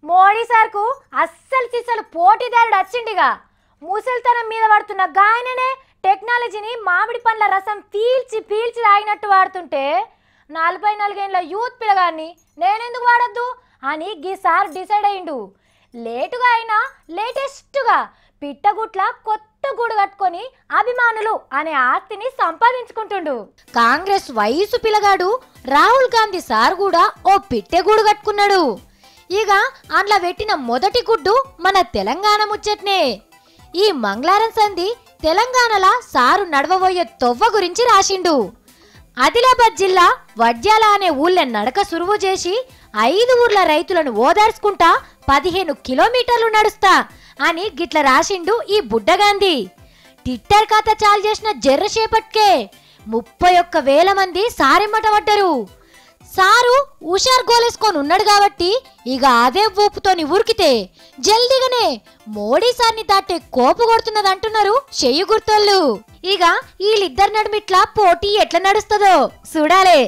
మోడీ సార్కు అస్సలు సిస్సలు పోటీదారుడు వచ్చిండిగా. ముసలితనం మీద పడుతున్న గాయననే టెక్నాలజీని మామిడి పండ్ల రసం పీల్చి పీల్చి తాగినట్టు వాడుతుంటే 44 ఏళ్ల యూత్ పిల్లగాన్ని నేనెందుకు వాడద్దు అని గీసార్ డిసైడ్ అయ్యిండు. లేటుగా అయినా లేటెస్ట్గా పిట్టగుట్ల కొత్త గూడు కట్టుకొని అభిమానులు అనే ఆస్తిని సంపాదించుకుంటుండు. కాంగ్రెస్ వయసు పిల్లగాడు రాహుల్ గాంధీ సార్ కూడా ఓ పిట్టెగూడు కట్టుకున్నాడు. ఇక అందులో పెట్టిన మొదటి గుడ్డు మన తెలంగాణ ముచ్చట్నే. ఈ మంగళారం సంధి తెలంగాణలో సారు నడవబోయే తొవ్వ గురించి రాసిండు. ఆదిలాబాద్ జిల్లా వడ్యాల అనే ఊళ్ళ నడక సురువు చేసి 5 ఊర్ల రైతులను ఓదార్చుకుంటా 15 కిలోమీటర్లు నడుస్తా అని గిట్ల రాసిండు ఈ బుడ్డగాంధీ. ట్విట్టర్ ఖాతా చాలు చేసిన జర్రసేపట్కే 31,000 మంది సారెమ్మట పడ్డరు. సారు హుషార్ గోలేసుకొని ఉన్నాడు కాబట్టి ఇక అదే ఊపుతోని ఉరికితే జల్దిగానే మోడీ సార్ని దాటే కోపు కొడుతున్నది అంటున్నారు చెయ్యి గుర్తోళ్ళు. ఇక వీళ్ళిద్దరి నడుమిట్లా పోటీ ఎట్లా నడుస్తుందో చూడాలే.